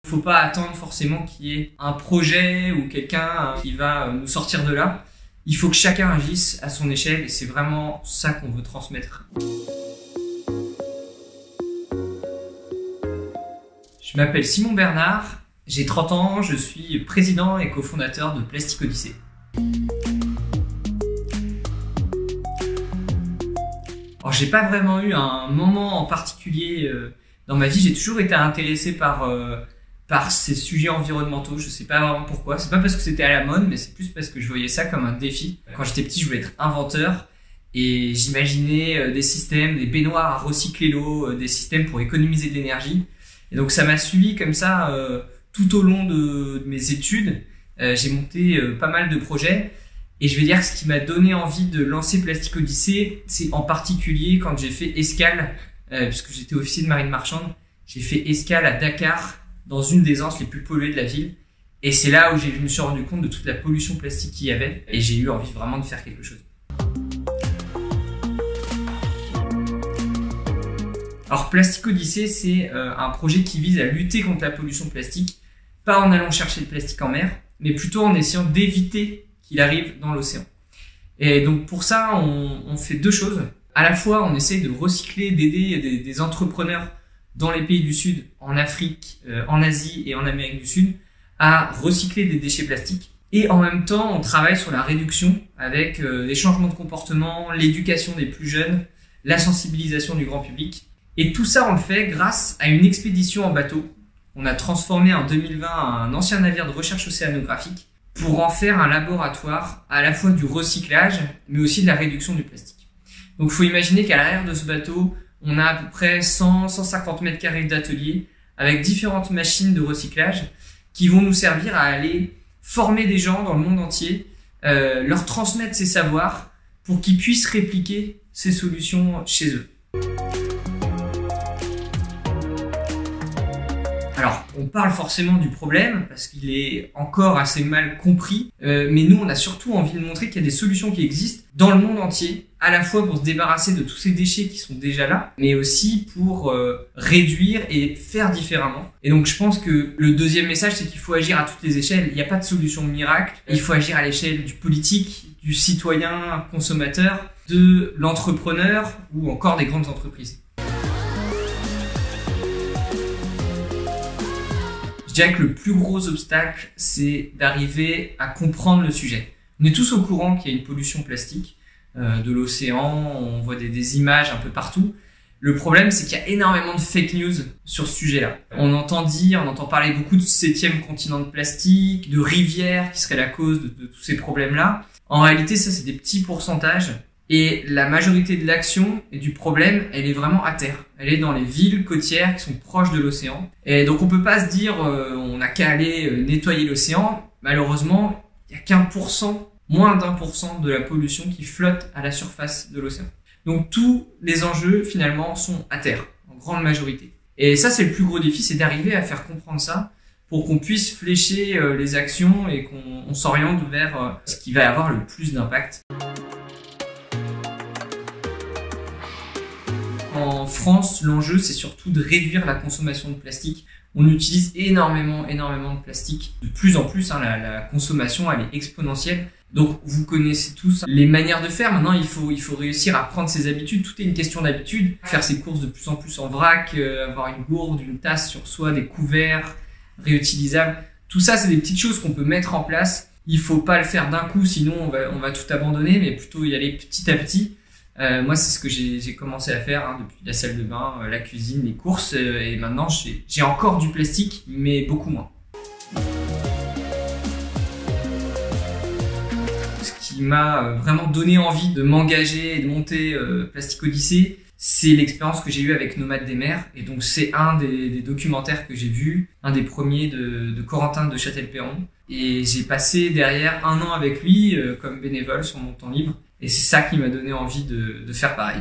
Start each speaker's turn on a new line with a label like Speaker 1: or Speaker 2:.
Speaker 1: Faut pas attendre forcément qu'il y ait un projet ou quelqu'un qui va nous sortir de là. Il faut que chacun agisse à son échelle et c'est vraiment ça qu'on veut transmettre. Je m'appelle Simon Bernard, j'ai 30 ans, je suis président et cofondateur de Plastic Odyssey. Alors j'ai pas vraiment eu un moment en particulier dans ma vie, j'ai toujours été intéressé par ces sujets environnementaux, je sais pas vraiment pourquoi, c'est pas parce que c'était à la mode, mais c'est plus parce que je voyais ça comme un défi. Quand j'étais petit, je voulais être inventeur et j'imaginais des systèmes, des baignoires à recycler l'eau, des systèmes pour économiser de l'énergie. Et donc ça m'a suivi comme ça tout au long de mes études. J'ai monté pas mal de projets et je vais dire que ce qui m'a donné envie de lancer Plastic Odyssey, c'est en particulier quand j'ai fait escale, puisque j'étais officier de marine marchande, j'ai fait escale à Dakar, dans une des anses les plus polluées de la ville. Et c'est là où je me suis rendu compte de toute la pollution plastique qu'il y avait et j'ai eu envie vraiment de faire quelque chose. Alors Plastic Odyssey, c'est un projet qui vise à lutter contre la pollution plastique, pas en allant chercher le plastique en mer, mais plutôt en essayant d'éviter qu'il arrive dans l'océan. Et donc pour ça, on fait deux choses. À la fois, on essaye de recycler, d'aider des entrepreneurs dans les pays du Sud, en Afrique, en Asie et en Amérique du Sud, à recycler des déchets plastiques. Et en même temps, on travaille sur la réduction avec les changements de comportement, l'éducation des plus jeunes, la sensibilisation du grand public. Et tout ça, on le fait grâce à une expédition en bateau. On a transformé en 2020 un ancien navire de recherche océanographique pour en faire un laboratoire à la fois du recyclage, mais aussi de la réduction du plastique. Donc, il faut imaginer qu'à l'arrière de ce bateau, on a à peu près 100-150 mètres carrés d'atelier avec différentes machines de recyclage qui vont nous servir à aller former des gens dans le monde entier, leur transmettre ces savoirs pour qu'ils puissent répliquer ces solutions chez eux. Alors, on parle forcément du problème parce qu'il est encore assez mal compris, mais nous, on a surtout envie de montrer qu'il y a des solutions qui existent dans le monde entier, à la fois pour se débarrasser de tous ces déchets qui sont déjà là, mais aussi pour réduire et faire différemment. Et donc, je pense que le deuxième message, c'est qu'il faut agir à toutes les échelles. Il n'y a pas de solution miracle. Il faut agir à l'échelle du politique, du citoyen consommateur, de l'entrepreneur ou encore des grandes entreprises. Je dirais que le plus gros obstacle, c'est d'arriver à comprendre le sujet. On est tous au courant qu'il y a une pollution plastique de l'océan, on voit des images un peu partout. Le problème, c'est qu'il y a énormément de fake news sur ce sujet-là. On entend parler beaucoup de 7e continent de plastique, de rivières qui seraient la cause de tous ces problèmes-là. En réalité, ça, c'est des petits pourcentages. Et la majorité de l'action et du problème, elle est vraiment à terre. Elle est dans les villes côtières qui sont proches de l'océan. Et donc on peut pas se dire on n'a qu'à aller nettoyer l'océan. Malheureusement, il y a qu'1%, moins d'1% de la pollution qui flotte à la surface de l'océan. Donc tous les enjeux finalement sont à terre, en grande majorité. Et ça, c'est le plus gros défi, c'est d'arriver à faire comprendre ça pour qu'on puisse flécher les actions et qu'on s'oriente vers ce qui va avoir le plus d'impact. En France, l'enjeu, c'est surtout de réduire la consommation de plastique. On utilise énormément de plastique. De plus en plus, la consommation, elle est exponentielle. Donc, vous connaissez tous les manières de faire. Maintenant, il faut réussir à prendre ses habitudes. Tout est une question d'habitude. Faire ses courses de plus en plus en vrac, avoir une gourde, une tasse sur soi, des couverts réutilisables. Tout ça, c'est des petites choses qu'on peut mettre en place. Il faut pas le faire d'un coup, sinon on va tout abandonner, mais plutôt y aller petit à petit. Moi, c'est ce que j'ai commencé à faire depuis la salle de bain, la cuisine, les courses, et maintenant j'ai encore du plastique, mais beaucoup moins. Ce qui m'a vraiment donné envie de m'engager et de monter Plastic Odyssey, c'est l'expérience que j'ai eue avec Nomades des mers. Et donc c'est un des documentaires que j'ai vu, un des premiers de Corentin de Châtel-Perron. Et j'ai passé derrière 1 an avec lui comme bénévole sur mon temps libre. Et c'est ça qui m'a donné envie de faire pareil.